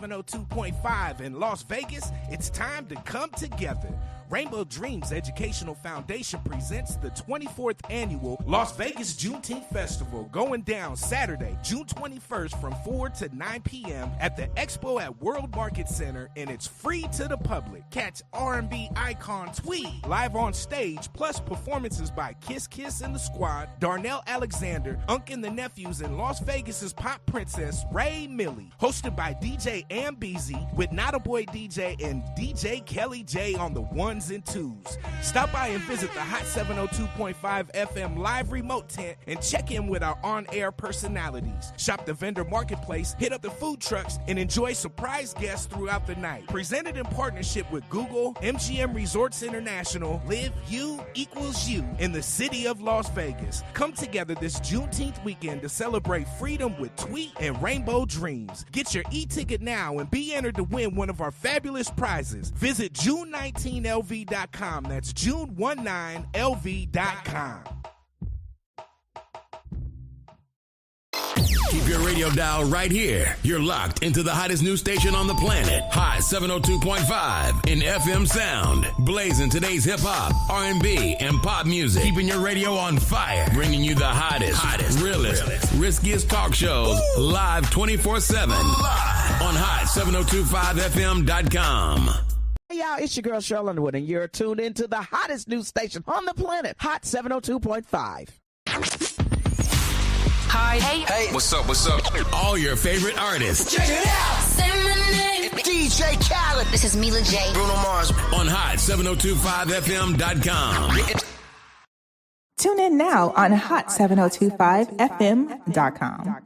702.5 in Las Vegas, it's time to come together. Rainbow Dreams Educational Foundation presents the 24th annual Las Vegas Juneteenth Festival, going down Saturday, June 21st from 4 to 9 p.m. at the Expo at World Market Center, and it's free to the public. Catch R&B icon Tweet live on stage, plus performances by Kiss Kiss and the Squad, Darnell Alexander, Unk and the Nephews, and Las Vegas's pop princess Ray Millie. Hosted by DJ Ambeezy with Not a Boy DJ and DJ Kelly J on the ones and twos. Stop by and visit the Hot 702.5 FM live remote tent and check in with our on-air personalities. Shop the vendor marketplace, hit up the food trucks, and enjoy surprise guests throughout the night. Presented in partnership with Google, MGM Resorts International, Live You Equals You in the city of Las Vegas. Come together this Juneteenth weekend to celebrate freedom with Tweet and Rainbow Dreams. Get your e-ticket now and be entered to win one of our fabulous prizes. Visit June19LV.com. That's June19LV.com. Keep your radio dial right here. You're locked into the hottest news station on the planet. Hot 702.5 in FM sound. Blazing today's hip-hop, R&B, and pop music. Keeping your radio on fire. Bringing you the hottest, realest, riskiest talk shows live 24/7 on hot7025fm.com. Hey y'all, it's your girl Cheryl Underwood, and you're tuned into the hottest news station on the planet, Hot 702.5. Hi. Hey. What's up? All your favorite artists. Check it out. Say my name. DJ Khaled. This is Mila J. Bruno Mars. On hot7025fm.com. Tune in now on hot7025fm.com.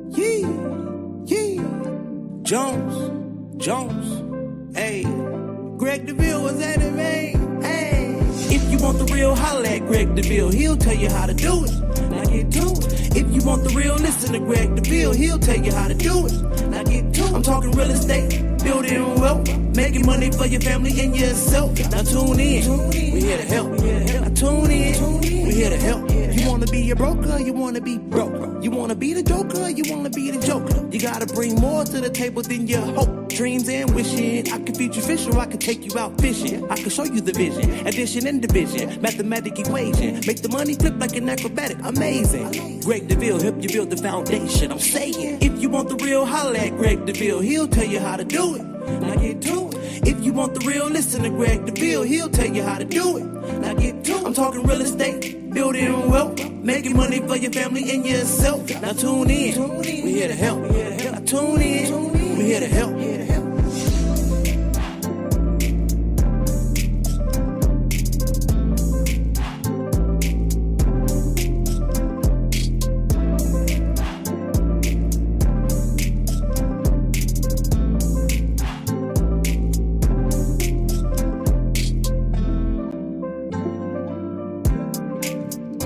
Yeah. Jones, hey, Greg Deville was at it, man, hey. If you want the real, holla at Greg Deville, he'll tell you how to do it. Now get to it. If you want the real, listen to Greg Deville, he'll tell you how to do it. Now get to it. I'm talking real estate, building wealth, making money for your family and yourself. Now tune in, we here to help. Now tune in, we here to help. You wanna be a broker, you wanna be broke. You wanna be the joker, you wanna be the joker. You gotta bring more to the table than your hope, dreams, and wishing. I can feed you fish or I can take you out fishing. I can show you the vision, addition and division, mathematic equation. Make the money flip like an acrobatic, amazing. Greg Deville help you build the foundation. I'm saying, if you want the real, holla at Greg Deville, he'll tell you how to do it. Now get to it. If you want the real, listen to Greg Deville, he'll tell you how to do it. Now get to it. I'm talking real estate, building wealth, making money for your family and yourself. Now tune in, we here to help. Now tune in, we here to help.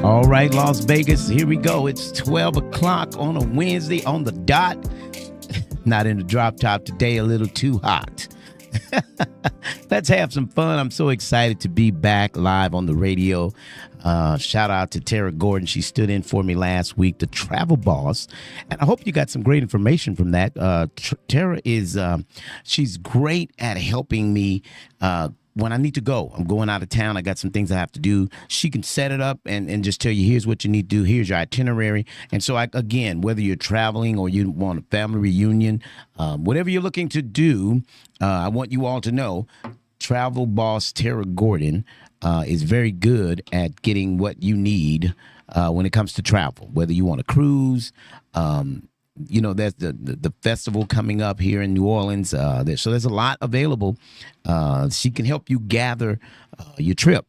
All right, Las Vegas, here we go. It's 12 o'clock on a Wednesday on the dot. Not in the drop top today, a little too hot. Let's have some fun. I'm so excited to be back live on the radio. Shout out to Tara Gordon. She stood in for me last week, the travel boss. And I hope you got some great information from that. Tara is, she's great at helping me when I need to go. I'm going out of town. I got some things I have to do. She can set it up and just tell you, here's what you need to do. Here's your itinerary. And so, again, whether you're traveling or you want a family reunion, whatever you're looking to do, I want you all to know travel boss Tara Gordon is very good at getting what you need when it comes to travel, whether you want a cruise, you know, there's the festival coming up here in New Orleans. So there's a lot available. She can help you gather your trip.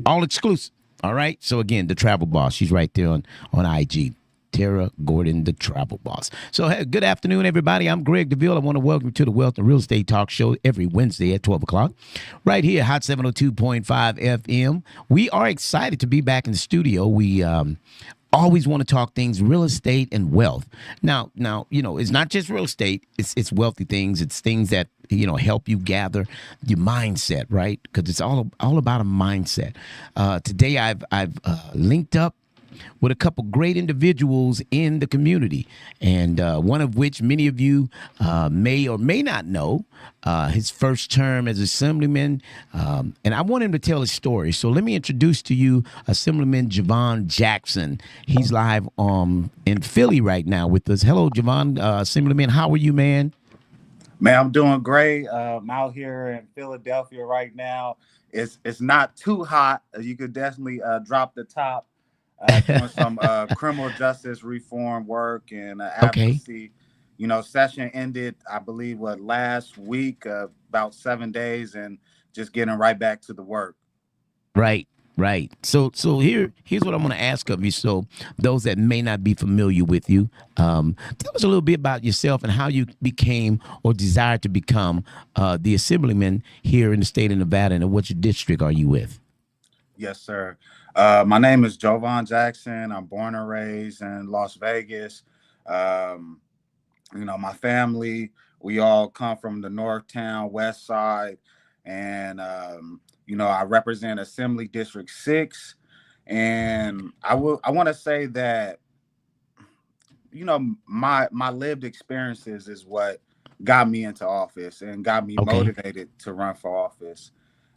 All exclusive. All right. So again, the travel boss. She's right there on IG. Tara Gordon, the travel boss. So hey, good afternoon, everybody. I'm Greg Deville. I want to welcome you to the Wealth and Real Estate Talk Show every Wednesday at 12 o'clock. Right here, Hot 702.5 FM. We are excited to be back in the studio. We always want to talk things real estate and wealth. Now, you know, it's not just real estate. It's wealthy things. It's things that, you know, help you gather your mindset, right? Because it's all about a mindset. Today, I've linked up with a couple great individuals in the community, and one of which many of you may or may not know, his first term as Assemblyman, and I want him to tell his story. So let me introduce to you Assemblyman Javon Jackson. He's live in Philly right now with us. Hello, Javon. Assemblyman, how are you, man? Man, I'm doing great. I'm out here in Philadelphia right now. It's not too hot. You could definitely drop the top. Doing some criminal justice reform work and advocacy. You know, session ended, I believe, last week, about 7 days, and just getting right back to the work. Right. So here's what I'm going to ask of you. So those that may not be familiar with you, tell us a little bit about yourself and how you became or desired to become the Assemblyman here in the state of Nevada, and what your district are you with? Yes, sir. My name is Javon Jackson. I'm born and raised in Las Vegas. You know, my family, we all come from the Northtown West Side, and you know, I represent Assembly District 6, and I want to say that, you know, my lived experiences is what got me into office and got me motivated to run for office.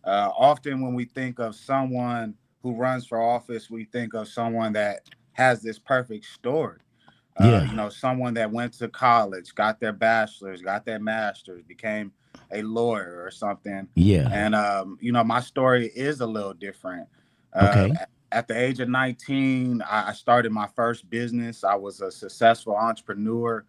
Often when we think of someone who runs for office, we think of someone that has this perfect story. You know, someone that went to college, got their bachelor's, got their master's, became a lawyer or something. Yeah. And, you know, my story is a little different. At the age of 19, I started my first business. I was a successful entrepreneur.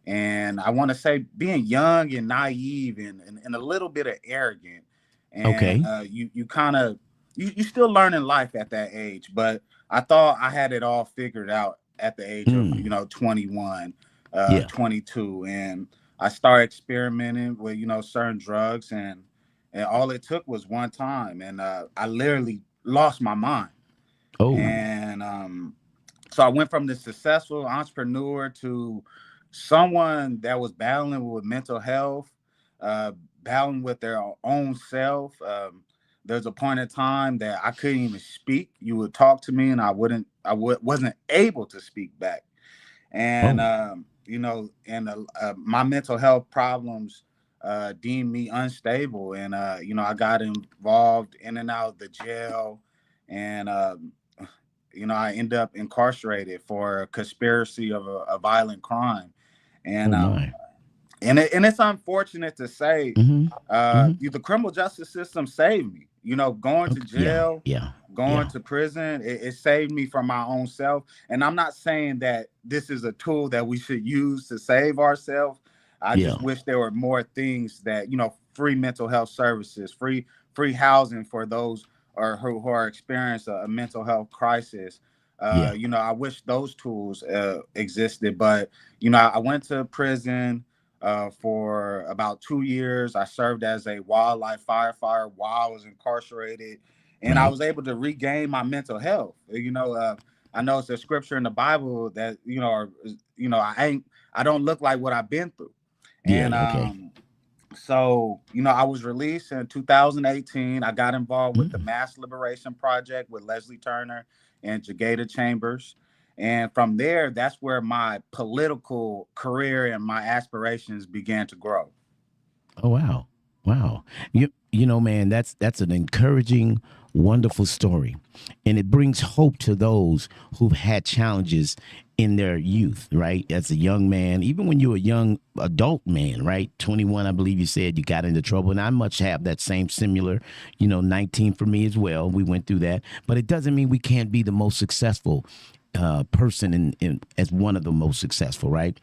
And I want to say being young and naive and a little bit of arrogant. And you kind of, you still learning life at that age. But I thought I had it all figured out at the age of, you know, 21, 22. And I started experimenting with, you know, certain drugs, and all it took was one time. And I literally lost my mind. And so I went from the successful entrepreneur to someone that was battling with mental health, battling with their own self. There's a point in time that I couldn't even speak. You would talk to me and I wasn't able to speak back. And, you know, and my mental health problems deemed me unstable. And, you know, I got involved in and out of the jail. And, you know, I ended up incarcerated for a conspiracy of a violent crime. And, and it's unfortunate to say, the criminal justice system saved me. You know, going to jail, going to prison, it saved me from my own self. And I'm not saying that this is a tool that we should use to save ourselves. I just wish there were more things that, you know, free mental health services, free housing for those who are experiencing a mental health crisis. You know, I wish those tools existed. But, you know, I went to prison for about 2 years. I served as a wildlife firefighter while I was incarcerated, and I was able to regain my mental health. You know, I know it's a scripture in the Bible that, you know, I don't look like what I've been through. And so, you know, I was released in 2018. I got involved with the Mass Liberation Project with Leslie Turner and Jagada Chambers. And from there, that's where my political career and my aspirations began to grow. Oh, wow. Wow. You know, man, that's an encouraging, wonderful story. And it brings hope to those who've had challenges in their youth, right? As a young man, even when you're a young adult man, right? 21, I believe you said you got into trouble. And I much have that same similar, you know, 19 for me as well. We went through that. But it doesn't mean we can't be the most successful person in as one of the most successful, right?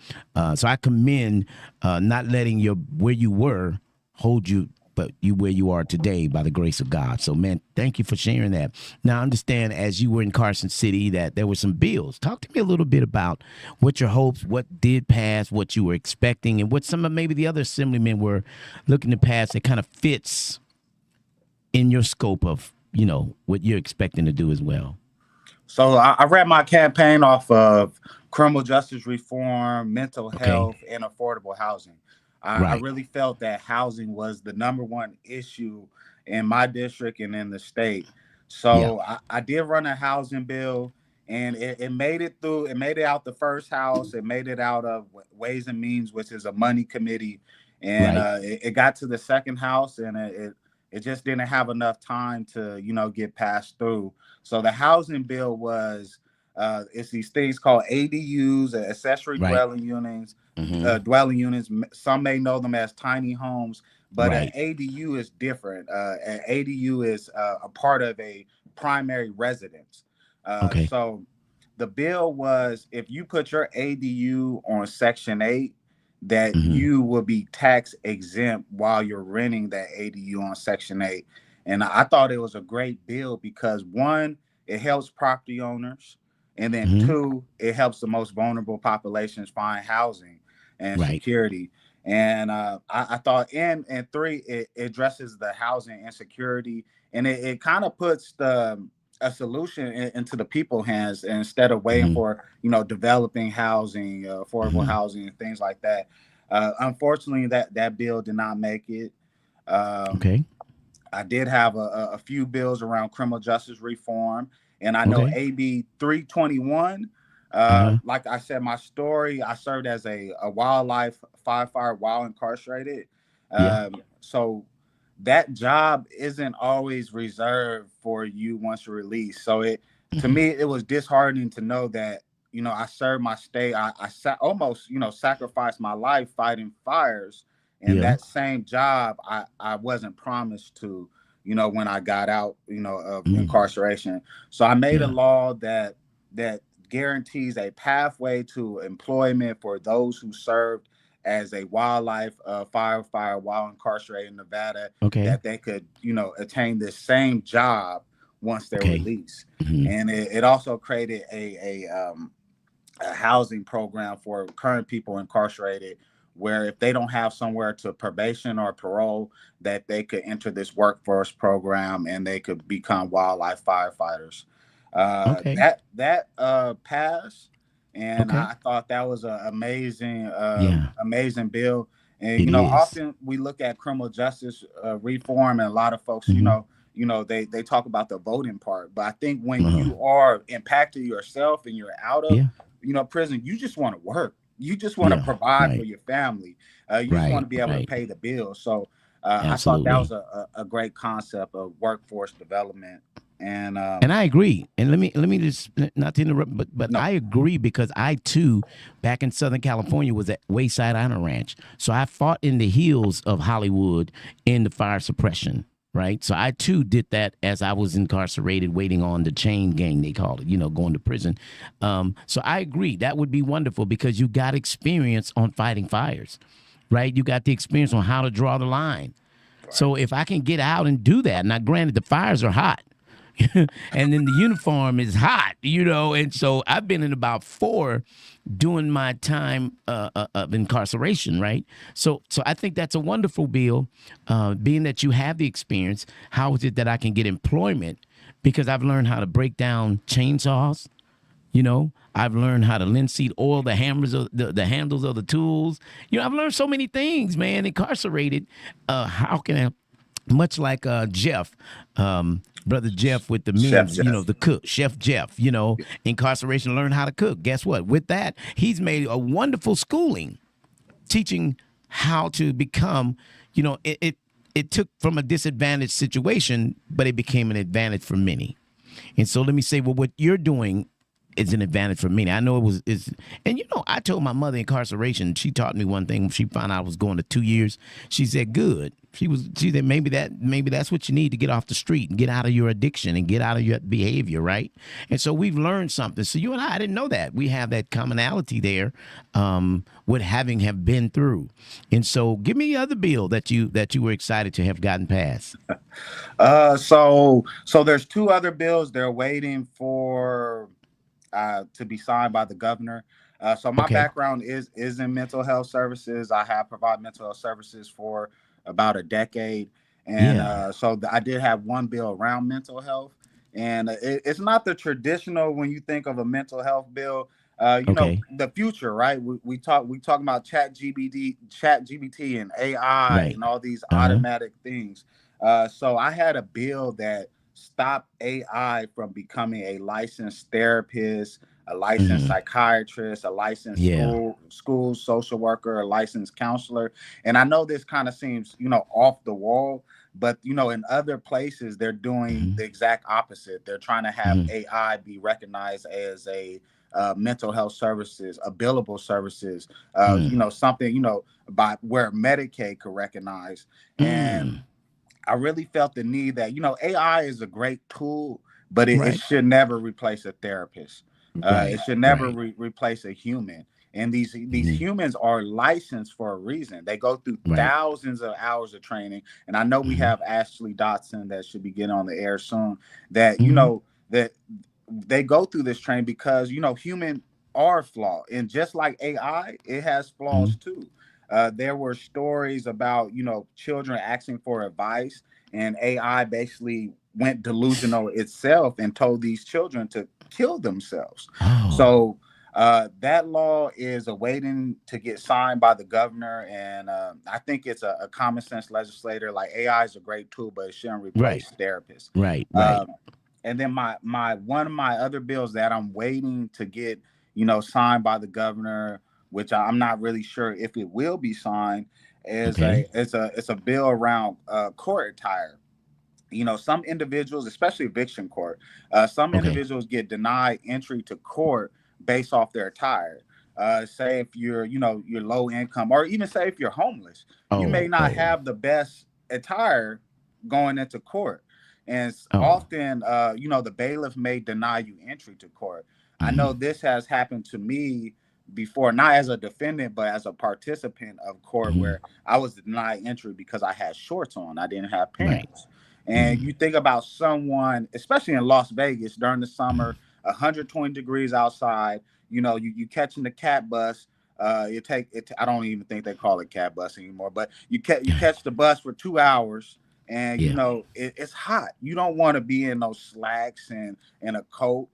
So I commend not letting where you were hold you, but you where you are today by the grace of God. So, man, thank you for sharing that. Now, I understand as you were in Carson City that there were some bills. Talk to me a little bit about what your hopes, what did pass, what you were expecting, and what some of maybe the other assemblymen were looking to pass that kind of fits in your scope of, you know, what you're expecting to do as well. So I ran my campaign off of criminal justice reform, mental health, and affordable housing. I really felt that housing was the number one issue in my district and in the state. So I did run a housing bill, and it made it through. It made it out the first house. It made it out of Ways and Means, which is a money committee, and it got to the second house, and it just didn't have enough time to get passed through. So the housing bill was it's these things called ADUs, accessory dwelling units. Dwelling units. Some may know them as tiny homes, but an ADU is different. An ADU is a part of a primary residence. So the bill was, if you put your ADU on Section 8, that you will be tax exempt while you're renting that ADU on Section 8. And I thought it was a great bill because, one, it helps property owners, and then two, it helps the most vulnerable populations find housing and security. And I thought, and three, it addresses the housing insecurity, and it kind of puts a solution into the people's hands instead of waiting for developing housing, affordable housing, and things like that. Unfortunately, that bill did not make it. I did have a few bills around criminal justice reform, and I know AB 321. Like I said, my story, I served as a wildlife firefighter while incarcerated. So that job isn't always reserved for you once you're released. So to me, it was disheartening to know that, I served my state. I almost, sacrificed my life fighting fires. And that same job, I wasn't promised to, when I got out, of incarceration. So I made a law that guarantees a pathway to employment for those who served as a wildlife firefighter while incarcerated in Nevada, that they could, attain this same job once they're released. And it also created a housing program for current people incarcerated, where if they don't have somewhere to probation or parole, that they could enter this workforce program and they could become wildlife firefighters. That passed, and I thought that was an amazing bill. And often we look at criminal justice reform, and a lot of folks, they talk about the voting part. But I think when you are impacted yourself and you're out of prison, you just want to work. You just want to provide for your family. You just want to be able to pay the bills. So I thought that was a great concept of workforce development. And I agree. And let me just, not to interrupt, but I agree, because I too, back in Southern California, was at Wayside Honor Ranch. So I fought in the hills of Hollywood in the fire suppression. Right. So I too did that as I was incarcerated, waiting on the chain gang, they call it, going to prison. So I agree. That would be wonderful, because you got experience on fighting fires. Right. You got the experience on how to draw the line. Right. So if I can get out and do that, now granted, the fires are hot. And then the uniform is hot, and so I've been in about 4 during my time of incarceration, right? So I think that's a wonderful bill, being that you have the experience. How is it that I can get employment? Because I've learned how to break down chainsaws. I've learned how to linseed oil the hammers, the handles of the tools. I've learned so many things, man. Incarcerated, how can I? Much like Jeff, Brother Jeff with the men's, the cook, Chef Jeff, incarceration, learn how to cook. Guess what? With that, he's made a wonderful schooling, teaching how to become, it took from a disadvantaged situation, but it became an advantage for many. And so let me say, well, what you're doing is an advantage for me. I know and I told my mother incarceration, she taught me one thing when she found out I was going to 2 years. She said, good. She said, maybe that's what you need to get off the street and get out of your addiction and get out of your behavior, right? And so we've learned something. So you and I didn't know that. We have that commonality there with have been through. And so give me the other bill that you were excited to have gotten passed. So there's 2 other bills they're waiting for to be signed by the governor. So my background is in mental health services. I have provided mental health services for about a decade. And so I did have one bill around mental health. And it's not the traditional, when you think of a mental health bill, know, the future, right? We talk about chat GPT and AI and all these automatic things. So I had a bill that stop AI from becoming a licensed therapist, a licensed psychiatrist, a licensed school social worker, a licensed counselor. And I know this kind of seems, off the wall, but in other places they're doing the exact opposite. They're trying to have AI be recognized as a mental health services, a billable services, something, by where Medicaid could recognize. And I really felt the need that, AI is a great tool, but it should never replace a therapist. It should never replace a human. And these humans are licensed for a reason. They go through thousands of hours of training. And I know we have Ashley Dotson that should be getting on the air soon, that, that they go through this training because, human are flawed. And just like AI, it has flaws too. There were stories about, children asking for advice, and AI basically went delusional itself and told these children to kill themselves. So that law is awaiting to get signed by the governor. And I think it's a common sense legislator. Like, AI is a great tool, but it shouldn't replace therapists. And then one of my other bills that I'm waiting to get, signed by the governor, which I'm not really sure if it will be signed, is it's a bill around court attire. Some individuals, especially eviction court, some individuals get denied entry to court based off their attire. Say if you're low income, or even say if you're homeless, you may not have the best attire going into court. And often, the bailiff may deny you entry to court. I know this has happened to me before, not as a defendant, but as a participant of court, where I was denied entry because I had shorts on. I didn't have pants. And you think about someone, especially in Las Vegas during the summer, 120 degrees outside, you catching the cat bus. I don't even think they call it cat bus anymore, but you catch the bus for 2 hours. And, it's hot. You don't want to be in those slacks and a coat.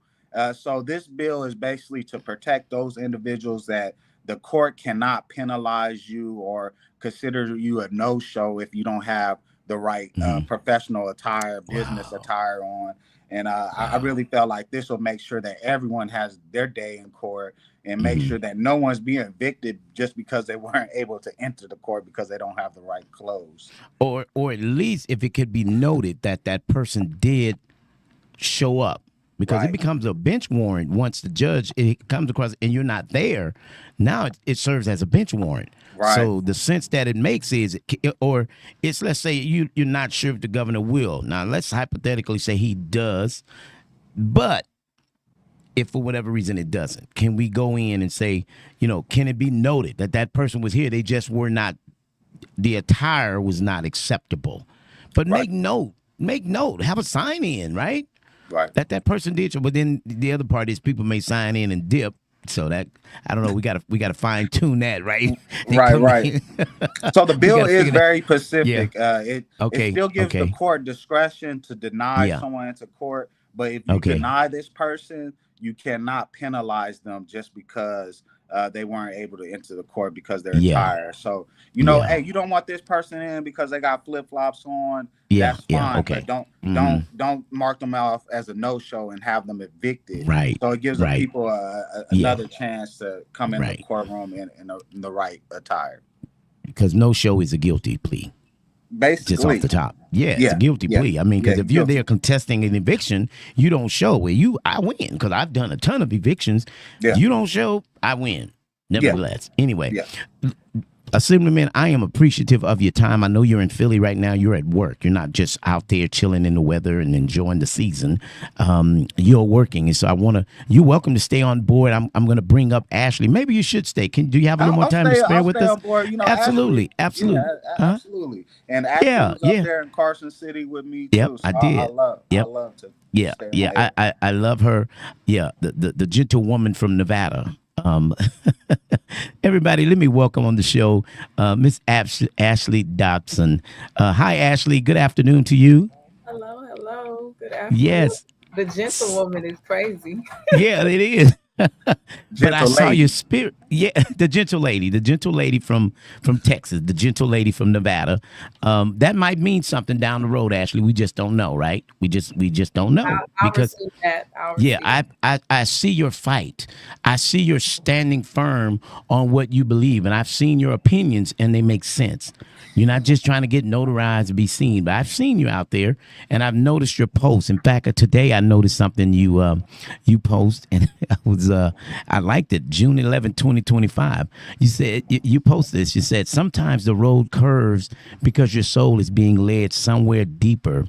So this bill is basically to protect those individuals that the court cannot penalize you or consider you a no-show if you don't have the right professional attire, business attire on. And I really felt like this will make sure that everyone has their day in court, and make sure that no one's being evicted just because they weren't able to enter the court because they don't have the right clothes. Or at least if it could be noted that that person did show up, because it becomes a bench warrant once the judge, it comes across and you're not there. Now it serves as a bench warrant. So the sense that it makes is, or it's, let's say you're not sure if the governor will. Now let's hypothetically say he does, but if for whatever reason it doesn't, can we go in and say, can it be noted that that person was here? They just were not, the attire was not acceptable. But make note, have a sign in, right? That person did. But then the other part is people may sign in and dip. So that, I don't know, we gotta fine tune that, right? Right. So the bill is very specific. It still gives the court discretion to deny someone into court, but if you deny this person, you cannot penalize them just because they weren't able to enter the court because they're tired. So hey, you don't want this person in because they got flip flops on. That's fine. But don't mark them off as a no show and have them evicted. So it gives the people another chance to come in the courtroom in the right attire. Because no show is a guilty plea. Basically, just off the top, it's a guilty plea. I mean, because if you're there contesting an eviction, you don't show. I win, because I've done a ton of evictions. You don't show, I win. Nevertheless, anyway, Assemblyman, I am appreciative of your time. I know you're in Philly right now. You're at work. You're not just out there chilling in the weather and enjoying the season. You're working, and so you're welcome to stay on board. I'm going to bring up Ashley. Maybe you should stay. Do you have a little more time to spare with us? Absolutely. Absolutely. And Ashley was up there in Carson City with me too. So I did. I love to. I love her. The gentle woman from Nevada. Everybody, let me welcome on the show Miss Ashley Dotson. Hi, Ashley. Good afternoon to you. Hello. Good afternoon. Yes. The gentlewoman is crazy. Yeah, it is. But I saw your spirit. Yeah, the gentle lady from Texas, the gentle lady from Nevada. That might mean something down the road. Ashley, we just don't know, right? We just don't know I'll because receive that. I'll yeah, receive I see your fight. I see you're standing firm on what you believe, and I've seen your opinions, and they make sense. You're not just trying to get notarized to be seen, but I've seen you out there, and I've noticed your posts. In fact, today I noticed something you post, and I liked it. June 11, 2025. You said you posted this. You said sometimes the road curves because your soul is being led somewhere deeper,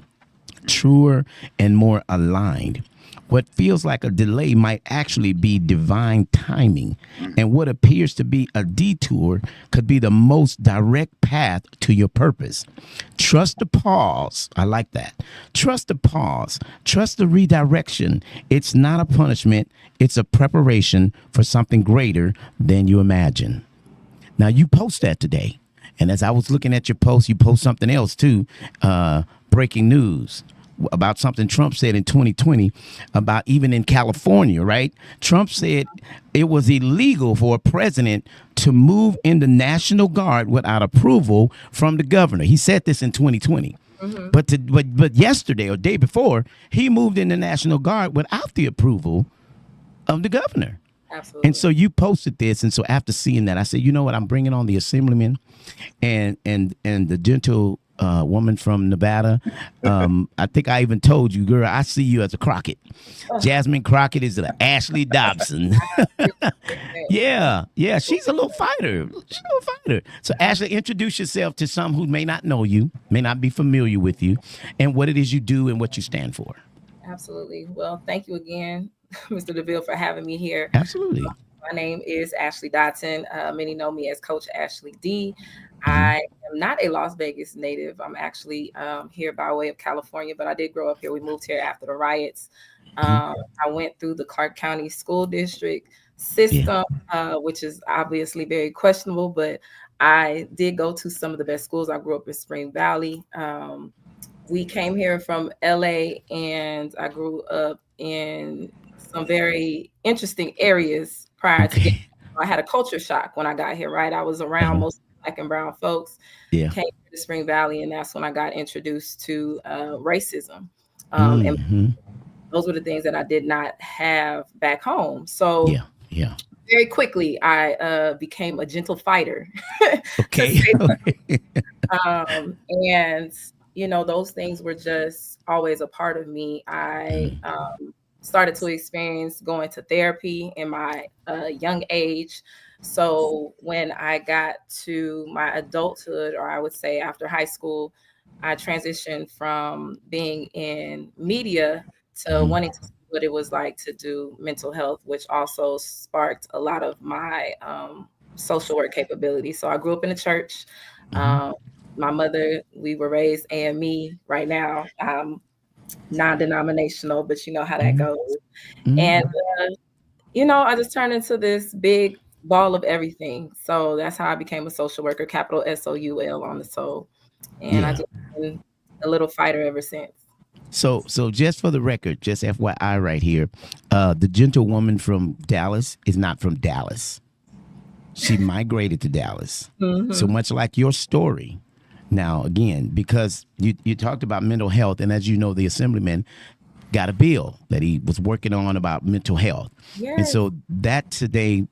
truer, and more aligned. What feels like a delay might actually be divine timing, and what appears to be a detour could be the most direct path to your purpose. Trust the pause. I like that. Trust the pause. Trust the redirection. It's not a punishment, it's a preparation for something greater than you imagine. Now, you post that today, and as I was looking at your post, you post something else too. Breaking news about something Trump said in 2020 about even in California, right? Trump said it was illegal for a president to move in the National Guard without approval from the governor. He said this in 2020. Mm-hmm. But yesterday or day before, he moved in the National Guard without the approval of the governor. Absolutely. And so you posted this, and so after seeing that, I said, you know what? I'm bringing on the assemblyman and the gentle woman from Nevada. I think I even told you, girl, I see you as a Crockett. Jasmine Crockett is an Ashley Dobson. Yeah, she's a little fighter. So Ashley, introduce yourself to some who may not know you, may not be familiar with you, and what it is you do and what you stand for. Absolutely. Well, thank you again, Mr. Deville, for having me here. Absolutely. My name is Ashley Dotson. Many know me as Coach Ashley D. I am not a Las Vegas native. I'm actually here by way of California, but I did grow up here. We moved here after the riots. I went through the Clark County School District system, which is obviously very questionable, but I did go to some of the best schools. I grew up in Spring Valley. We came here from LA, and I grew up in some very interesting areas prior to getting. I had a culture shock when I got here, right? I was around most Black and brown folks, came to Spring Valley, and that's when I got introduced to racism. And those were the things that I did not have back home. So very quickly, I became a gentle fighter. Okay. And, you know, those things were just always a part of me. I started to experience going to therapy in my young age. So when I got to my adulthood, or I would say after high school, I transitioned from being in media to wanting to see what it was like to do mental health, which also sparked a lot of my social work capabilities. So I grew up in a church. My mother, we were raised AME. Right now, non-denominational, but you know how that goes. And, you know, I just turned into this big ball of everything. So that's how I became a social worker, capital SOUL on the soul. And I just been a little fighter ever since. So just for the record, just FYI right here, the gentle woman from Dallas is not from Dallas. She migrated to Dallas. So much like your story. Now, again, because you talked about mental health, and as you know, the assemblyman got a bill that he was working on about mental health. Yes. And so that today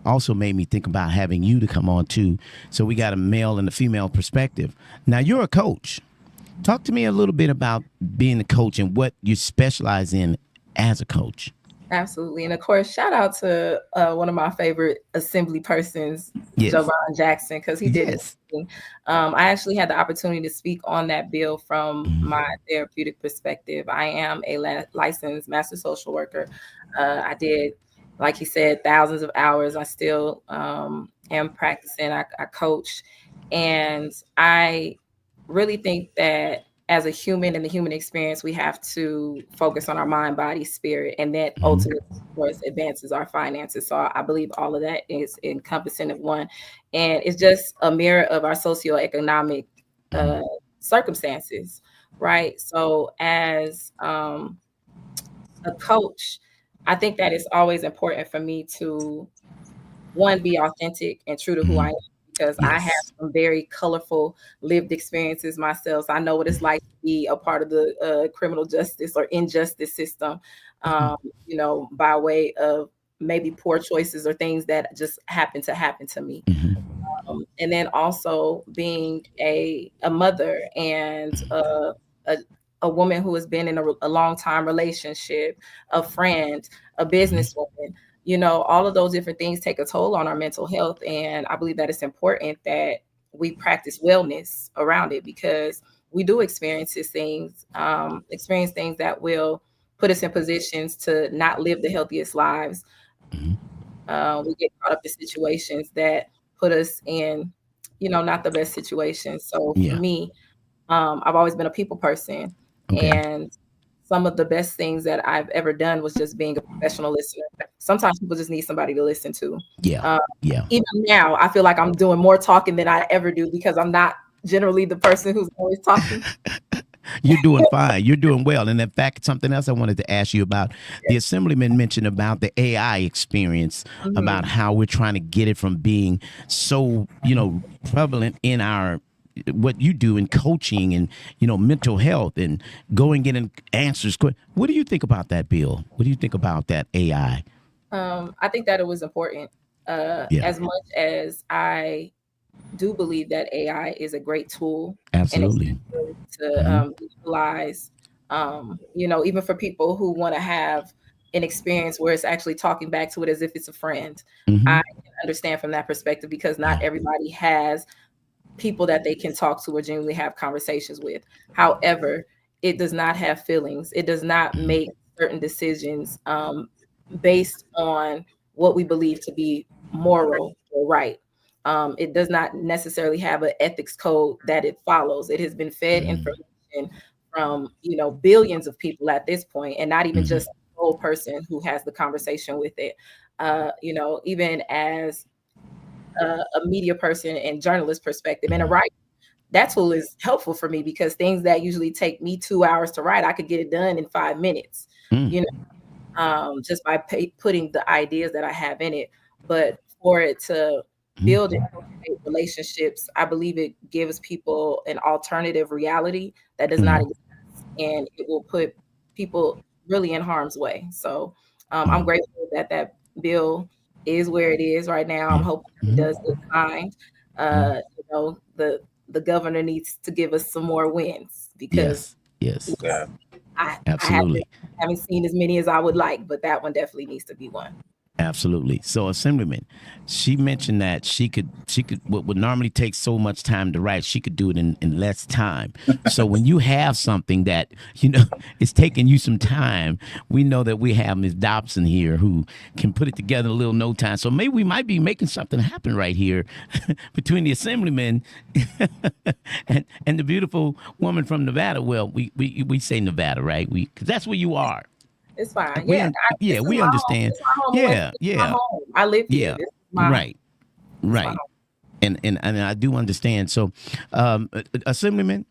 also made me think about having you to come on too. So we got a male and a female perspective. Now, you're a coach. Talk to me a little bit about being a coach and what you specialize in as a coach. Absolutely. And of course, shout out to one of my favorite assembly persons, Jovan Jackson, because he did it. I actually had the opportunity to speak on that bill from my therapeutic perspective. I am a licensed master social worker. I did, like he said, thousands of hours. I still am practicing. I coach. And I really think that as a human in the human experience, we have to focus on our mind, body, spirit, and that ultimately, of course, advances our finances. So I believe all of that is encompassing of one. And it's just a mirror of our socioeconomic circumstances, right? So as a coach, I think that it's always important for me to one, be authentic and true to who I am, because I have some very colorful lived experiences myself. So I know what it's like to be a part of the criminal justice or injustice system, you know, by way of maybe poor choices or things that just happen to me. And then also being a mother and a woman who has been in a long time relationship, a friend, a businesswoman, you know, all of those different things take a toll on our mental health. And I believe that it's important that we practice wellness around it, because we do experience things that will put us in positions to not live the healthiest lives. We get caught up in situations that put us in, you know, not the best situations. So for me, I've always been a people person, and some of the best things that I've ever done was just being a professional listener. Sometimes people just need somebody to listen to. Even now, I feel like I'm doing more talking than I ever do, because I'm not generally the person who's always talking. You're doing fine. You're doing well. And in fact, something else I wanted to ask you about, the Assemblyman mentioned about the AI experience, about how we're trying to get it from being so, you know, prevalent in our, what you do in coaching and, you know, mental health and going in and answers. What do you think about that, Bill? What do you think about that AI? I think that it was important. As much as I do believe that AI is a great tool. Absolutely. And it's to utilize, you know, even for people who want to have an experience where it's actually talking back to it as if it's a friend. I can understand from that perspective, because not everybody has people that they can talk to or genuinely have conversations with. However, it does not have feelings. It does not make certain decisions based on what we believe to be moral or right. It does not necessarily have an ethics code that it follows. It has been fed information from, you know, billions of people at this point, and not even just the whole person who has the conversation with it. You know, even as a media person and journalist perspective and a writer, that tool is helpful for me, because things that usually take me 2 hours to write, I could get it done in 5 minutes, you know, just by putting the ideas that I have in it. But for it to build and cultivate relationships, I believe it gives people an alternative reality that does not exist, and it will put people really in harm's way. So I'm grateful that that bill is where it is right now. I'm hoping it does get signed. You know, the governor needs to give us some more wins, because I haven't seen as many as I would like, but that one definitely needs to be one. Absolutely. So, Assemblyman, she mentioned that she could what would normally take so much time to write, she could do it in less time. So when you have something that, you know, is taking you some time, we know that we have Ms. Dobson here who can put it together in a little no time. So maybe we might be making something happen right here between the Assemblyman and the beautiful woman from Nevada. Well, we say Nevada, right? Because that's where you are. It's fine. We understand. I live here. Right. And I do understand. So, Assemblyman,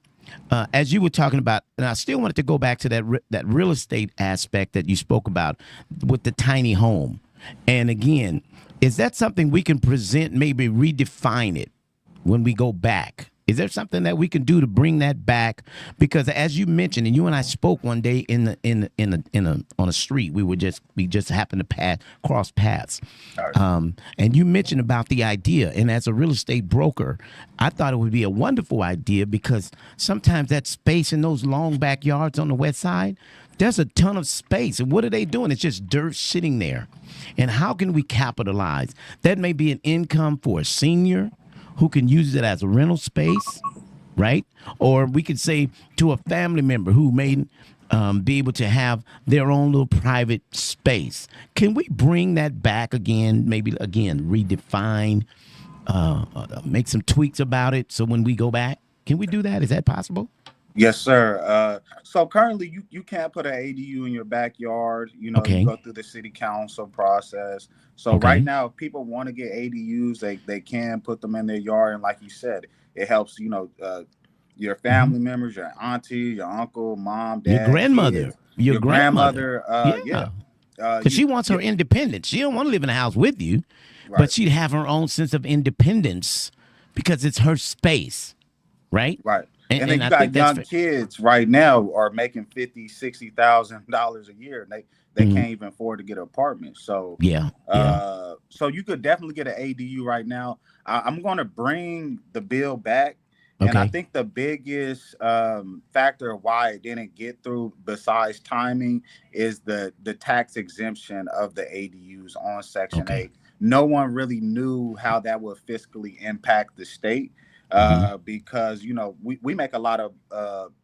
as you were talking about, and I still wanted to go back to that real estate aspect that you spoke about with the tiny home. And again, is that something we can present, maybe redefine it when we go back? Is there something that we can do to bring that back? Because as you mentioned, and you and I spoke one day on a street, we just happened to cross paths, and you mentioned about the idea. And as a real estate broker, I thought it would be a wonderful idea, because sometimes that space in those long backyards on the west side, there's a ton of space, and what are they doing? It's just dirt sitting there. And how can we capitalize? That may be an income for a senior who can use it as a rental space, right? Or we could say to a family member who may be able to have their own little private space. Can we bring that back again, maybe again, redefine, make some tweaks about it so when we go back? Can we do that? Is that possible? Yes, sir. So currently you can't put an ADU in your backyard. You know, you go through the city council process. So right now, if people want to get ADUs, they can put them in their yard. And like you said, it helps, you know, your family members, your auntie, your uncle, mom, dad, your grandmother, kids, your grandmother. Because she wants her independence. She don't want to live in a house with you. but she'd have her own sense of independence because it's her space, right? Right. And then you got young kids right now are making $50,000-$60,000 a year. And they can't even afford to get an apartment. So so you could definitely get an ADU right now. I'm going to bring the bill back. And I think the biggest factor of why it didn't get through, besides timing, is the tax exemption of the ADUs on Section 8. No one really knew how that would fiscally impact the state. Because, you know, we make a lot of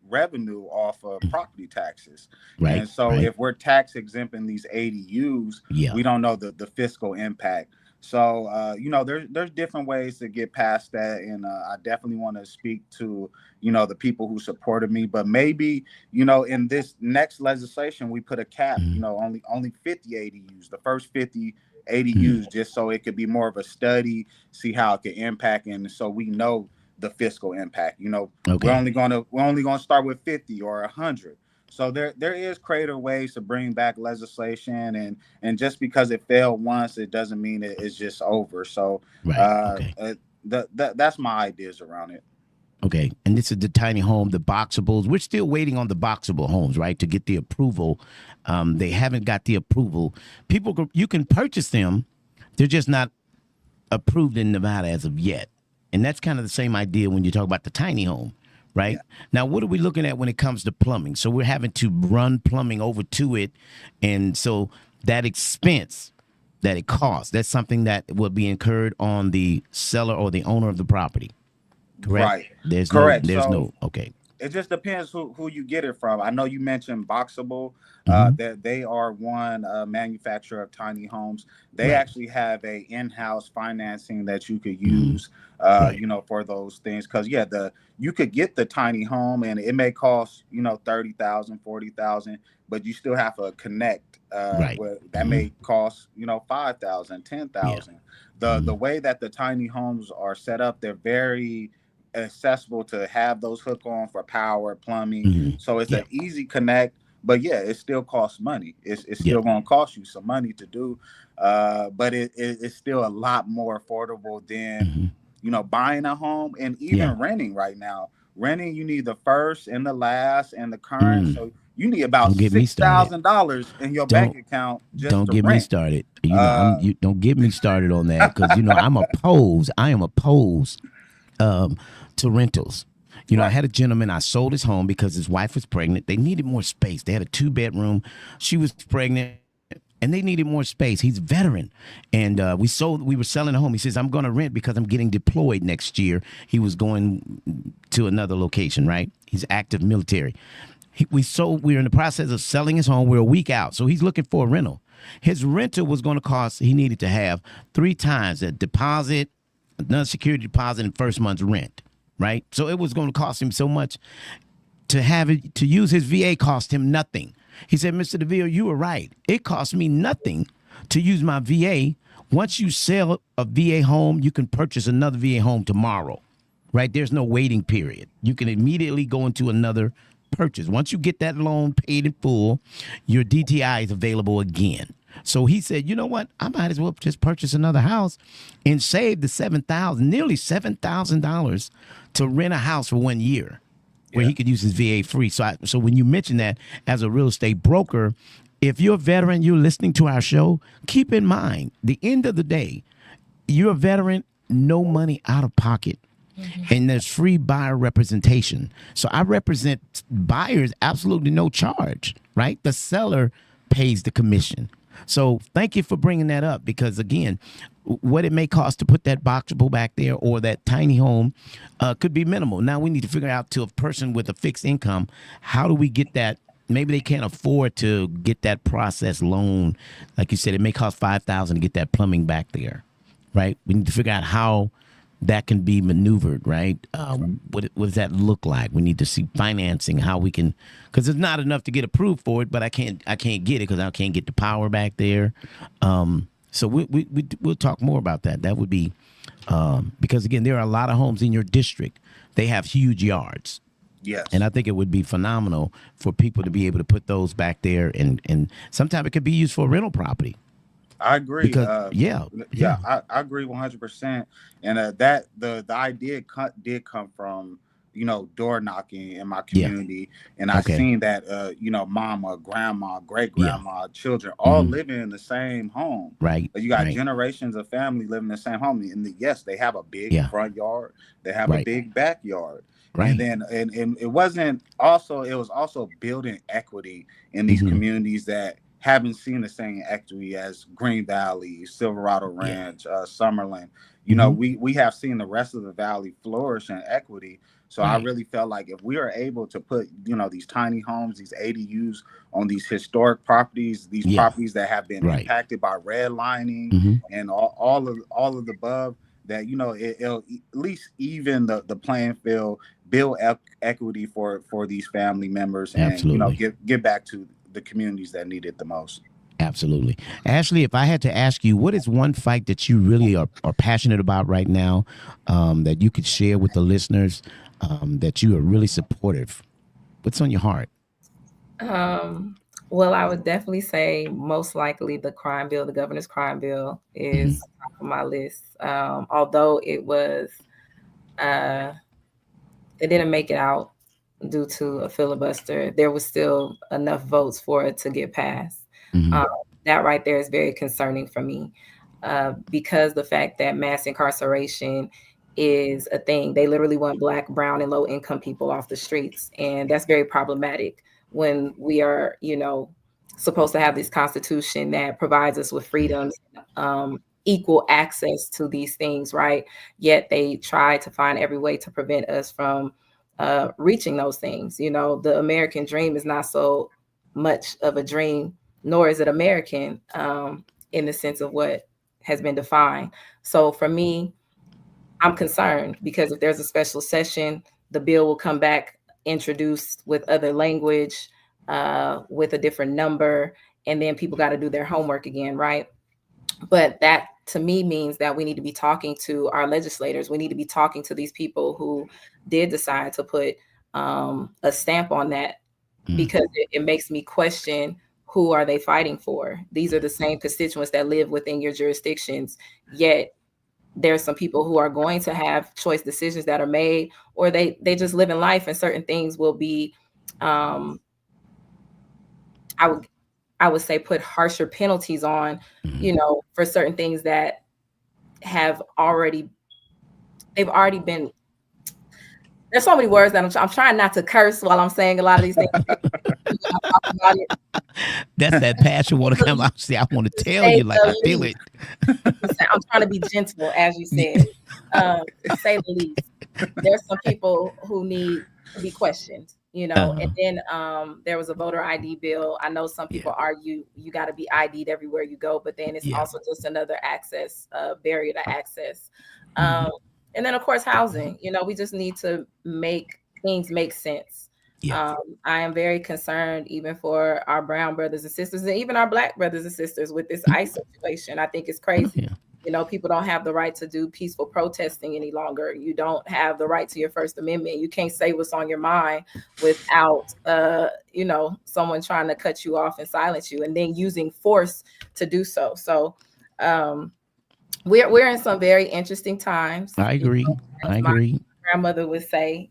revenue off of property taxes. Right. And so if we're tax exempting these ADUs, we don't know the fiscal impact. So, you know, there's different ways to get past that. And I definitely want to speak to, you know, the people who supported me. But maybe, you know, in this next legislation, we put a cap, you know, only 50 ADUs, the first 50 ADUs, just so it could be more of a study, see how it could impact, and so we know the fiscal impact. You know, we're only gonna start with 50 or 100. So there is creative ways to bring back legislation, and just because it failed once, it doesn't mean it's just over. So that's my ideas around it. Okay, and this is the tiny home, the boxables. We're still waiting on the boxable homes, right, to get the approval. They haven't got the approval. You can purchase them. They're just not approved in Nevada as of yet. And that's kind of the same idea when you talk about the tiny home, right? Yeah. Now, what are we looking at when it comes to plumbing? So we're having to run plumbing over to it. And so that expense that it costs, that's something that will be incurred on the seller or the owner of the property. Correct? Right. Correct. Okay. It just depends who you get it from. I know you mentioned Boxable. That they are one manufacturer of tiny homes. They actually have a in-house financing that you could use, you know, for those things. Because you could get the tiny home and it may cost, you know, $30,000, $40,000, but you still have to connect. That may cost, you know, $5,000, $10,000. The way that the tiny homes are set up, they're very accessible to have those hook on for power, plumbing. So it's an easy connect, but it still costs money. It's still going to cost you some money to do, but it's still a lot more affordable than you know, buying a home, and even renting right now. Renting, you need the first and the last and the current. So you need about $6,000 in your bank account just don't get me started. You know, don't get me started on that, because you know I am opposed to rentals. You know, I had a gentleman, I sold his home because his wife was pregnant. They needed more space. They had a 2-bedroom. She was pregnant and they needed more space. He's a veteran. And we were selling a home. He says, I'm going to rent because I'm getting deployed next year. He was going to another location, right? He's active military. We were in the process of selling his home. We're a week out. So he's looking for a rental. His rental was going to cost, he needed to have 3 times a deposit, another security deposit, and first month's rent, right? So it was going to cost him so much to use his VA cost him nothing. He said, Mr. Deville, you were right. It cost me nothing to use my VA. Once you sell a VA home, you can purchase another VA home tomorrow, right? There's no waiting period. You can immediately go into another purchase. Once you get that loan paid in full, your DTI is available again. So he said, you know what? I might as well just purchase another house and save the nearly $7,000 to rent a house for 1 year where he could use his VA free. So when you mention that as a real estate broker, if you're a veteran, you're listening to our show, keep in mind, the end of the day, you're a veteran, no money out of pocket. And there's free buyer representation. So I represent buyers absolutely no charge, right? The seller pays the commission. So thank you for bringing that up, because, again, what it may cost to put that boxable back there or that tiny home could be minimal. Now we need to figure out, to a person with a fixed income, how do we get that? Maybe they can't afford to get that process loan. Like you said, it may cost $5,000 to get that plumbing back there, right? We need to figure out how that can be maneuvered, right? What does that look like? We need to see financing, how we can, because it's not enough to get approved for it, but I can't get it because I can't get the power back there. So we'll talk more about that. That would be because, again, there are a lot of homes in your district. They have huge yards. Yes. And I think it would be phenomenal for people to be able to put those back there, and sometimes it could be used for a rental property. I agree. Because I agree 100%. And that the idea did come from, door knocking in my community, and I seen that mama, grandma, great grandma, children all living in the same home. Right. You got generations of family living in the same home, and yes, they have a big front yard, they have a big backyard. Right. And then and it was also building equity in these communities that haven't seen the same equity as Green Valley, Silverado Ranch, Summerlin. We have seen the rest of the valley flourish in equity. So I really felt like if we are able to put, these tiny homes, these ADUs on these historic properties, these properties that have been impacted by redlining and all of the above, that it'll at least even the playing field, build equity for these family members, and give back to the communities that need it the most. Absolutely. Ashley, if I had to ask you, what is one fight that you really are passionate about right now, that you could share with the listeners, that you are really supportive? What's on your heart? Well, I would definitely say most likely the crime bill, the governor's crime bill, is top of my list. Although it didn't make it out due to a filibuster, there was still enough votes for it to get passed. That right there is very concerning for me, because the fact that mass incarceration is a thing. They literally want Black, brown, and low income people off the streets. And that's very problematic when we are, supposed to have this constitution that provides us with freedoms, equal access to these things, right? Yet they try to find every way to prevent us from reaching those things. The American dream is not so much of a dream, nor is it American in the sense of what has been defined. So for me, I'm concerned because if there's a special session, the bill will come back introduced with other language, with a different number, and then people got to do their homework again, right? But that to me means that we need to be talking to our legislators. We need to be talking to these people who did decide to put a stamp on that, because it makes me question, who are they fighting for? These are the same constituents that live within your jurisdictions, yet there's some people who are going to have choice decisions that are made, or they just live in life, and certain things will be, I would say, put harsher penalties on, for certain things that they've already been. There's so many words that I'm trying not to curse while I'm saying a lot of these things. That's that passion want to come out. See, I want to tell you, like, I feel it. I'm trying to be gentle, as you said, to say the least. There's some people who need to be questioned, and then there was a voter ID bill. I know some people argue you got to be ID'd everywhere you go, but then it's also just another barrier to access. And then, of course, housing. We just need to make things make sense. I am very concerned even for our brown brothers and sisters, and even our Black brothers and sisters, with this ICE situation. I think it's crazy. People don't have the right to do peaceful protesting any longer. You don't have the right to your First Amendment. You can't say what's on your mind without, someone trying to cut you off and silence you, and then using force to do so. So we're in some very interesting times. I agree. I agree. Grandmother would say.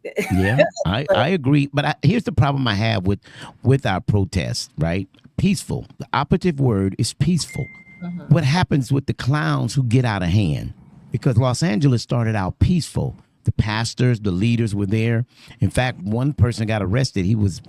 I agree. But here's the problem I have with our protests, right? Peaceful. The operative word is peaceful. What happens with the clowns who get out of hand? Because Los Angeles started out peaceful. The pastors, the leaders were there. In fact, one person got arrested. He was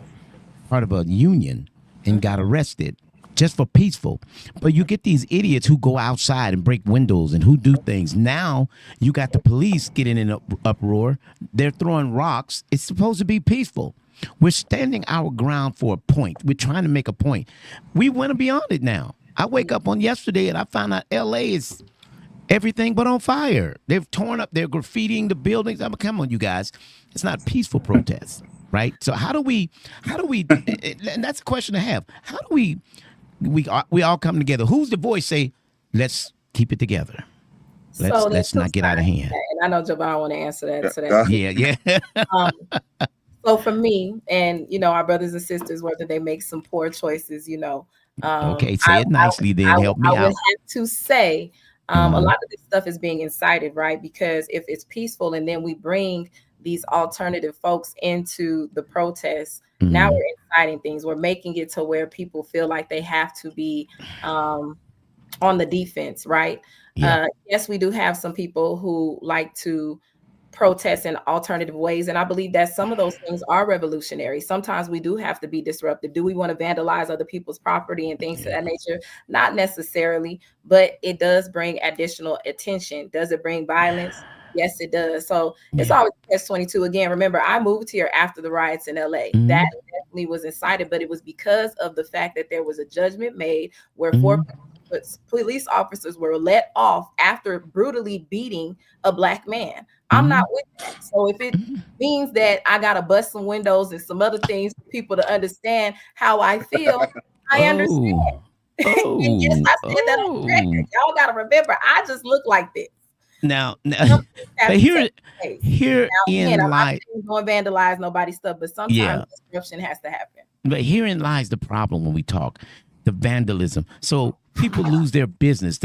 part of a union and got arrested just for peaceful. But you get these idiots who go outside and break windows and who do things. Now you got the police getting in an uproar. They're throwing rocks. It's supposed to be peaceful. We're standing our ground for a point. We're trying to make a point. We went beyond it now. I wake up on yesterday and I found out LA is everything but on fire. They've torn up, they're graffitiing the buildings. Come on, you guys. It's not peaceful protests, right? So how do we, and that's a question I have. How do we all come together? Who's the voice say, let's keep it together? Let's not get out of hand. And I know Javon want to answer that today. Yeah. So for me, and our brothers and sisters, whether they make some poor choices, Okay, say it nicely then. Help me I would out. have to say a lot of this stuff is being incited, right? Because if it's peaceful and then we bring these alternative folks into the protests, now we're inciting things. We're making it to where people feel like they have to be on the defense, right? Yeah. Yes, we do have some people who like to protest in alternative ways. And I believe that some of those things are revolutionary. Sometimes we do have to be disruptive. Do we want to vandalize other people's property and things of that nature? Not necessarily, but it does bring additional attention. Does it bring violence? Yes, it does. So it's always S22. Again, remember, I moved here after the riots in LA. That definitely was incited, but it was because of the fact that there was a judgment made where four police officers were let off after brutally beating a Black man. I'm not with that. So if it means that I gotta bust some windows and some other things for people to understand how I feel, I understand. And yes, I said that on record. Y'all gotta remember, I just look like this. Now but herein lies don't vandalize nobody's stuff, but sometimes disruption has to happen. But herein lies the problem when we talk the vandalism. So people lose their business.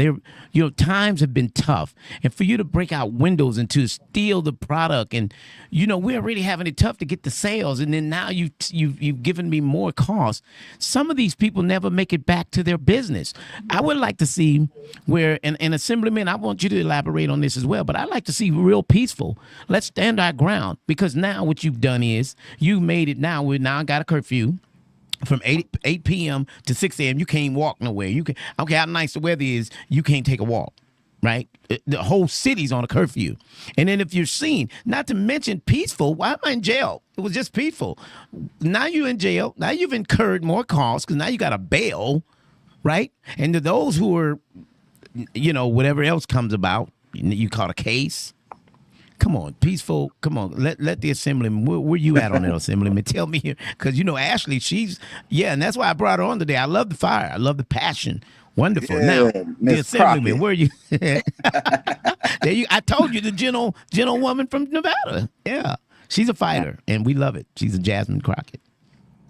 Times have been tough, and for you to break out windows and to steal the product, and we're already having it tough to get the sales, and then now you've given me more costs. Some of these people never make it back to their business. I would like to see where, and Assemblyman, I want you to elaborate on this as well, but I'd like to see real peaceful. Let's stand our ground, because now what you've done is you made it. Now we got a curfew. From 8 p.m. to 6 a.m., you can't walk nowhere. You can how nice the weather is, you can't take a walk, right? The whole city's on a curfew. And then if you're seen, not to mention peaceful, why am I in jail? It was just peaceful. Now you're in jail. Now you've incurred more costs because now you got a bail, right? And to those who are, whatever else comes about, you caught a case. Come on, peaceful. Come on, let the Assemblyman. Where you at on that, Assemblyman? Tell me here, because Ashley, and that's why I brought her on today. I love the fire. I love the passion. Wonderful. Now, the Assemblyman, where are you? I told you, the gentlewoman from Nevada. Yeah, she's a fighter, and we love it. She's a Jasmine Crockett.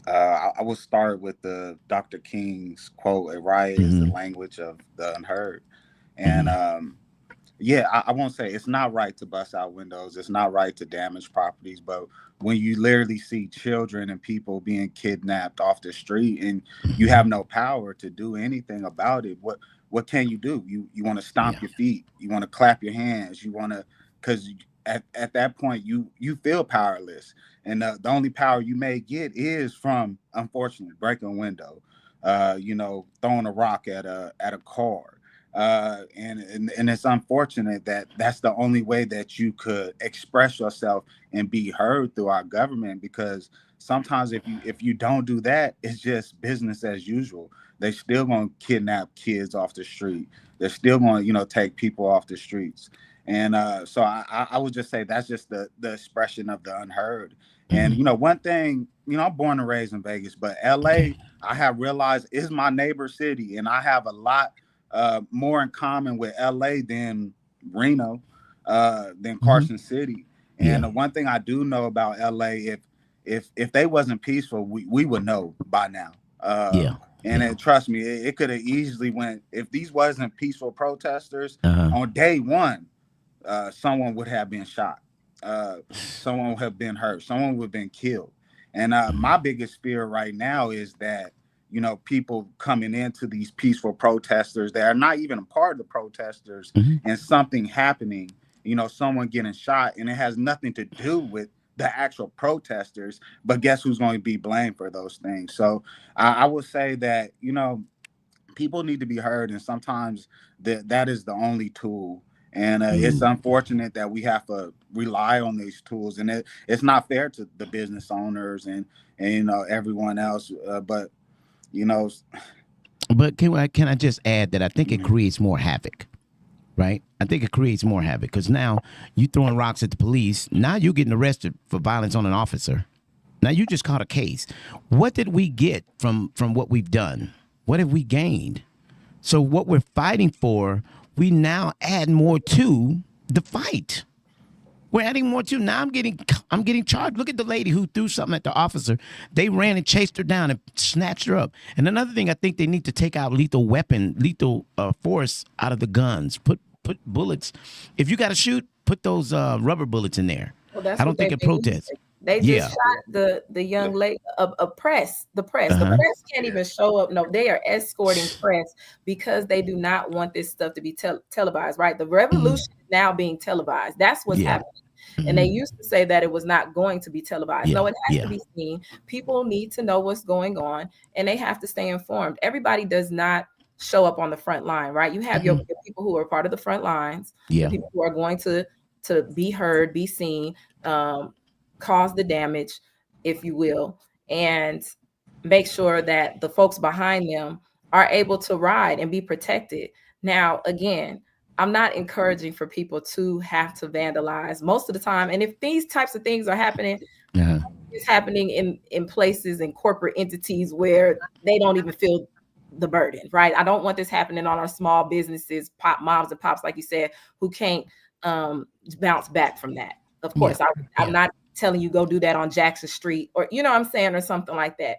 I will start with the Dr. King's quote: "A riot is the language of the unheard," and I won't say it's not right to bust out windows. It's not right to damage properties. But when you literally see children and people being kidnapped off the street and you have no power to do anything about it, what can you do? You want to stomp your feet. You want to clap your hands. You want to, because at that point you feel powerless. And the only power you may get is from, unfortunately, breaking a window, throwing a rock at a car. And it's unfortunate that that's the only way that you could express yourself and be heard through our government, because sometimes if you don't do that, it's just business as usual. They're still going to kidnap kids off the street. They're still going to take people off the streets. And so I would just say that's just the expression of the unheard. And one thing, I'm born and raised in Vegas, but LA, I have realized, is my neighbor city, and I have a lot more in common with LA than Reno, than Carson City. And the one thing I do know about LA, if they wasn't peaceful, we would know by now. And trust me, it could have easily went, if these wasn't peaceful protesters, on day one, someone would have been shot. Someone would have been hurt. Someone would have been killed. And my biggest fear right now is that people coming into these peaceful protesters that are not even a part of the protesters, and something happening, someone getting shot, and it has nothing to do with the actual protesters, but guess who's going to be blamed for those things? So I would say that, people need to be heard, and sometimes that is the only tool. And it's unfortunate that we have to rely on these tools, and it's not fair to the business owners and everyone else, but can I just add that I think it creates more havoc, right? I think it creates more havoc, because now you throwing rocks at the police. Now you're getting arrested for violence on an officer. Now you just caught a case. What did we get from what we've done? What have we gained? So what we're fighting for, we now add more to the fight. We're adding more too. Now I'm getting charged. Look at the lady who threw something at the officer. They ran and chased her down and snatched her up. And another thing, I think they need to take out lethal force out of the guns. Put bullets. If you got to shoot, put those rubber bullets in there. Well, that's I don't think it protests. They just shot the young lady, the press. The press can't even show up. No, they are escorting press because they do not want this stuff to be televised, right? The revolution is now being televised. That's what's happening. And they used to say that it was not going to be televised. No, it has to be seen. People need to know what's going on, and they have to stay informed. Everybody does not show up on the front line, right? You have your people who are part of the front lines, people who are going to be heard, be seen, cause the damage, if you will, and make sure that the folks behind them are able to ride and be protected. Now, again, I'm not encouraging for people to have to vandalize most of the time. And if these types of things are happening, it's happening in places and corporate entities where they don't even feel the burden, right? I don't want this happening on our small businesses, moms and pops, like you said, who can't bounce back from that. Of course, I'm not telling you go do that on Jackson Street or, you know what I'm saying, or something like that.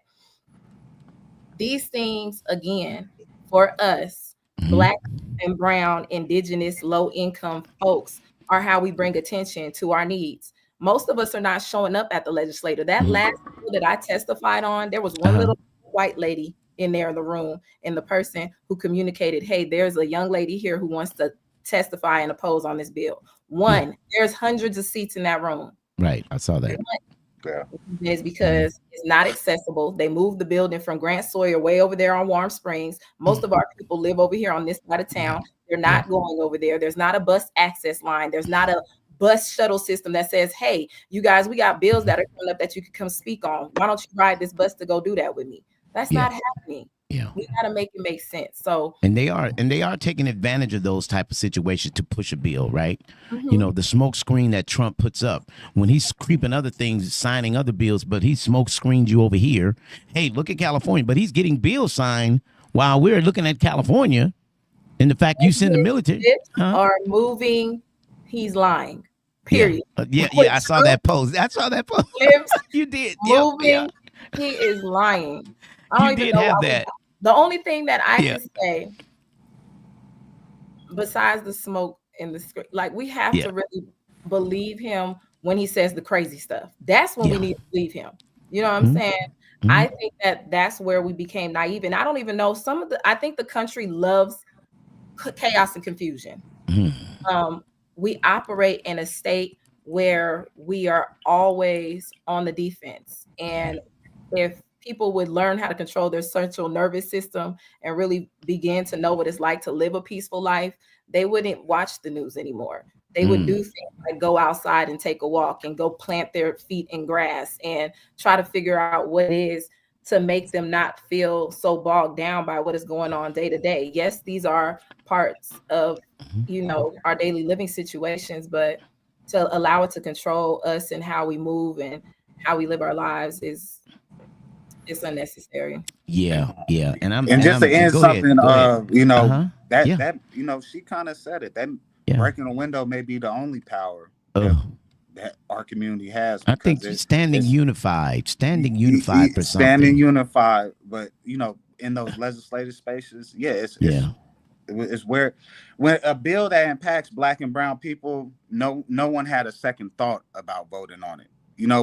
These things, again, for us, Black and brown, indigenous, low-income folks are how we bring attention to our needs. Most of us are not showing up at the legislature. That last bill that I testified on, there was one little white lady in there in the room, and the person who communicated, hey, there's a young lady here who wants to testify and oppose on this bill. There's hundreds of seats in that room. Right, I saw that. Is because it's not accessible. They moved the building from Grant Sawyer way over there on Warm Springs. Most of our people live over here on this side of town. They're not going over there. There's not a bus access line. There's not a bus shuttle system that says, hey, you guys, we got bills that are coming up that you could come speak on. Why don't you ride this bus to go do that with me? That's not happening. We got to make it make sense. So and they are taking advantage of those type of situations to push a bill, right? You know, the smoke screen that Trump puts up when he's creeping other things, signing other bills, but he smoke screened you over here. Hey, look at California, but he's getting bills signed while we're looking at California. And the fact you send the military are moving, he's lying. Period. I saw that post. You did. Moving, he is lying. I don't even know have that. The only thing that I can say, besides the smoke and the screen, like we have to really believe him when he says the crazy stuff. That's when we need to believe him. You know what I'm saying? I think that's where we became naive. And I don't even know I think the country loves chaos and confusion. We operate in a state where we are always on the defense. And if people would learn how to control their central nervous system and really begin to know what it's like to live a peaceful life, they wouldn't watch the news anymore. They would do things like go outside and take a walk and go plant their feet in grass and try to figure out what it is to make them not feel so bogged down by what is going on day to day. Yes, these are parts of, our daily living situations, but to allow it to control us and how we move and how we live our lives it's unnecessary. And just to end something, that she kind of said it. That breaking a window may be the only power that our community has. I think standing unified for something. Standing unified, but in those legislative spaces, it's where when a bill that impacts Black and brown people, no one had a second thought about voting on it.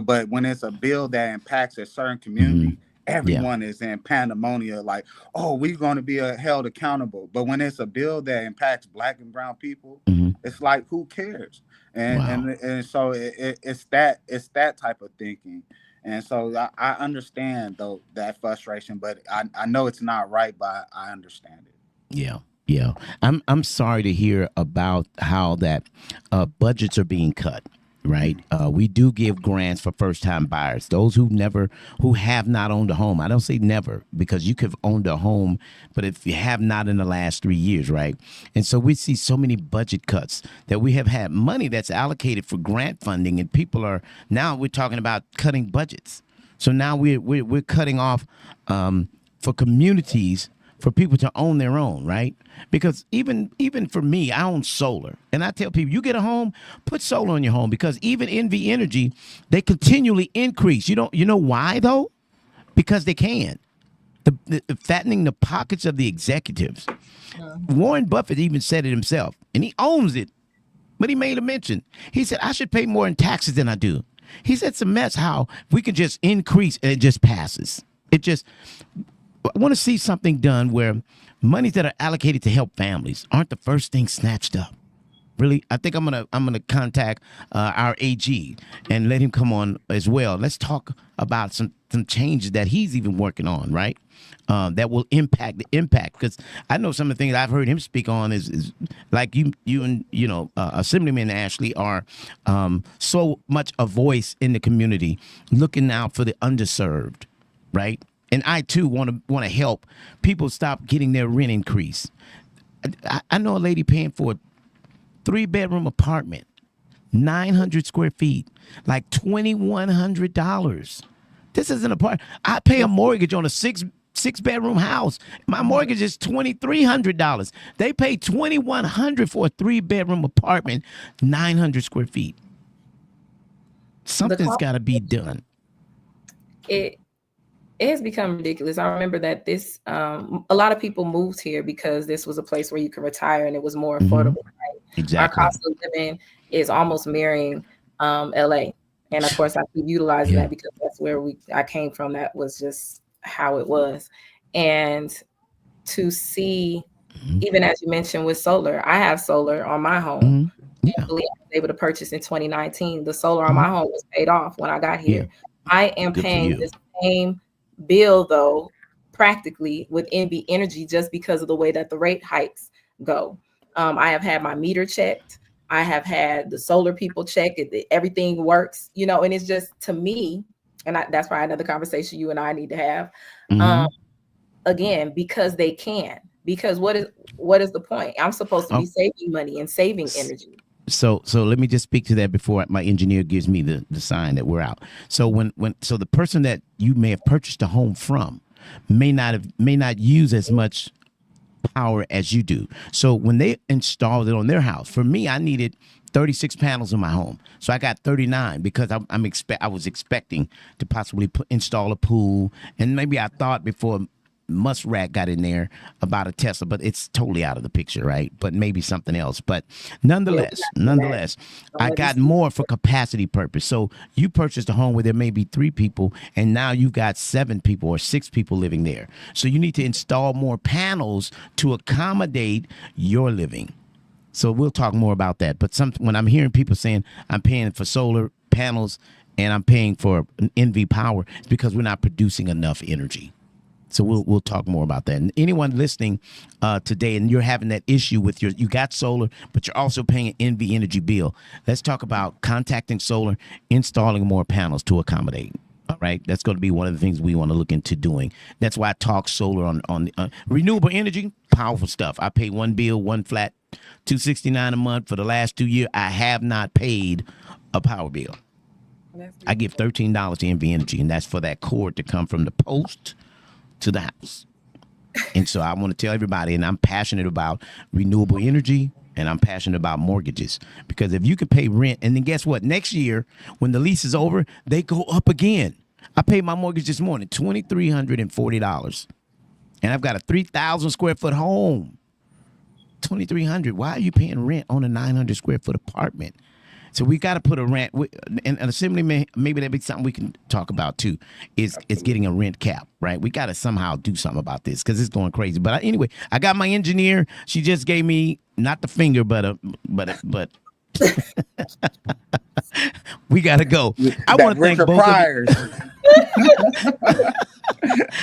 But when it's a bill that impacts a certain community, everyone is in pandemonium, like, oh, we're going to be held accountable. But when it's a bill that impacts Black and brown people, it's like, who cares? And so it's that type of thinking. And so I understand though that frustration, but I know it's not right, but I understand it. Yeah. I'm sorry to hear about how that budgets are being cut. Right. We do give grants for first time buyers, those who have not owned a home. I don't say never, because you could have owned a home, but if you have not in the last 3 years. Right. And so we see so many budget cuts that we have had money that's allocated for grant funding, and now we're talking about cutting budgets. So now we're cutting off for communities for people to own their own, right? Because even for me, I own solar. And I tell people, you get a home, put solar on your home, because even NV Energy, they continually increase. You know why though? Because they can. The fattening the pockets of the executives. Warren Buffett even said it himself, and he owns it. But he made a mention. He said, I should pay more in taxes than I do. He said it's a mess how we can just increase and it just passes. I want to see something done where monies that are allocated to help families aren't the first thing snatched up. Really, I think I'm gonna contact our AG and let him come on as well. Let's talk about some changes that he's even working on, right? That will impact the impact, because I know some of the things I've heard him speak on is like you and Assemblyman Ashley are so much a voice in the community, looking out for the underserved, right? And I too want to help people stop getting their rent increase. I know a lady paying for a 3-bedroom apartment, 900 square feet, like $2,100. This is an apartment. I pay a mortgage on a six-bedroom house. My mortgage is $2,300. They pay $2,100 for a 3-bedroom apartment, 900 square feet. Something's got to be done. It has become ridiculous. I remember that this a lot of people moved here because this was a place where you could retire and it was more affordable. Right? Exactly. Our cost of living is almost mirroring LA, and of course I keep utilizing that because that's where I came from. That was just how it was. And to see, even as you mentioned with solar, I have solar on my home. I was able to purchase in 2019. The solar on my home was paid off when I got here. I am paying the same bill though, practically, with NV Energy, just because of the way that the rate hikes go. I have had my meter checked. I have had the solar people check it. Everything works, and it's just, to me, and that's probably another conversation you and I need to have. Again, because they can. Because what is the point? I'm supposed to be saving money and saving energy. So let me just speak to that before my engineer gives me the sign that we're out. So so the person that you may have purchased a home from may not use as much power as you do. So when they installed it on their house, for me, I needed 36 panels in my home. So I got 39 because I was expecting to possibly install a pool, and maybe I thought before Muskrat got in there about a Tesla, but it's totally out of the picture, right? But maybe something else. But nonetheless, I got more for capacity purpose. So you purchased a home where there may be 3 people, and now you got 7 people or 6 people living there. So you need to install more panels to accommodate your living. So we'll talk more about that. But when I'm hearing people saying I'm paying for solar panels and I'm paying for NV power, it's because we're not producing enough energy. So we'll talk more about that. And anyone listening today, and you're having that issue with you got solar, but you're also paying an NV Energy bill. Let's talk about contacting solar, installing more panels to accommodate. All right, that's going to be one of the things we want to look into doing. That's why I talk solar on renewable energy, powerful stuff. I pay one bill, one flat, $269 a month for the last 2 years. I have not paid a power bill. I give $13 to NV Energy, and that's for that cord to come from the post to the house. And so I want to tell everybody, and I'm passionate about renewable energy, and I'm passionate about mortgages, because if you could pay rent, and then guess what? Next year, when the lease is over, they go up again. I paid my mortgage this morning, $2,340. And I've got a 3,000 square foot home. $2,300. Why are you paying rent on a 900 square foot apartment? So we got to put a rent, and an assemblyman, maybe that'd be something we can talk about too, is getting a rent cap, right? We got to somehow do something about this because it's going crazy. But anyway, I got my engineer. She just gave me not the finger, but we got to go. I want to thank both of you.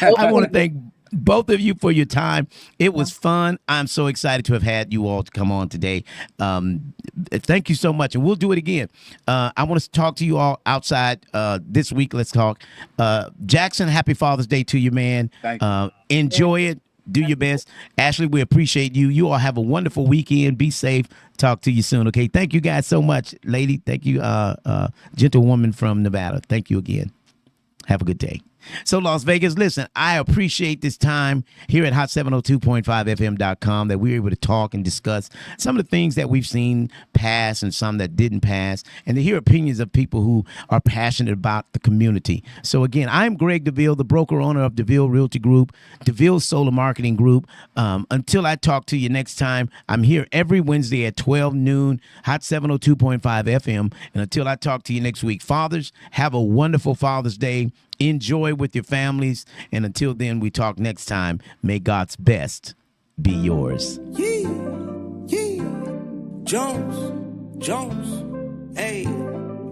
I want to thank both of you for your time. It was fun. I'm so excited to have had you all to come on today. Thank you so much, and we'll do it again. I want to talk to you all outside this week. Let's talk. Jackson, happy Father's Day to you, man. Thank you. Enjoy it. Do your best. Ashley, we appreciate you. You all have a wonderful weekend. Be safe. Talk to you soon, okay? Thank you guys so much, lady. Thank you, gentlewoman from Nevada. Thank you again. Have a good day. So Las Vegas, listen, I appreciate this time here at hot702.5fm.com that we were able to talk and discuss some of the things that we've seen pass and some that didn't pass, and to hear opinions of people who are passionate about the community. So again, I'm Greg Deville, the broker owner of Deville Realty Group, Deville Solar Marketing Group. Until I talk to you next time, I'm here every Wednesday at 12 noon, Hot 702.5 FM. And until I talk to you next week, fathers, have a wonderful Father's Day. Enjoy with your families. And until then, we talk next time. May God's best be yours. Yeah. Jones. Hey,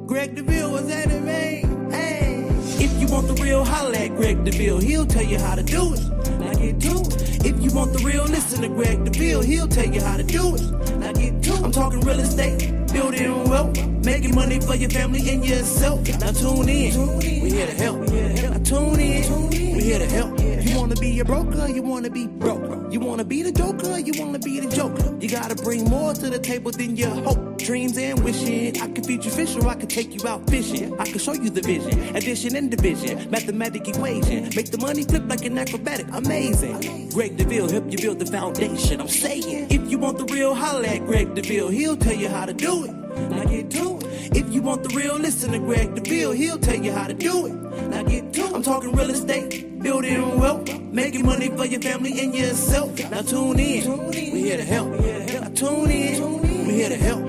Greg Deville was at it, man. Hey, if you want the real, holla at Greg Deville. He'll tell you how to do it. Now get to it. If you want the real, listen to Greg Deville. He'll tell you how to do it. Now get to it. I'm talking real estate, building wealth, making money for your family and yourself. Now tune in. We here to help. Now tune in. We here to help. You wanna be a broker, you wanna be broke. You wanna be the joker, you wanna be the joker. You gotta bring more to the table than your hope, dreams and wishing. I can feed you fish or I can take you out fishing. I can show you the vision, addition and division, mathematic equation. Make the money flip like an acrobatic, amazing. Greg Deville help you build the foundation. I'm saying, if you want the real, holla at Greg Deville. He'll tell you how to do it. Now get to it. If you want the real, listen to Greg Deville. He'll tell you how to do it. Now get to it. I'm talking real estate, building wealth, making money for your family and yourself. Now tune in. We here to help. Now tune in. We here to help.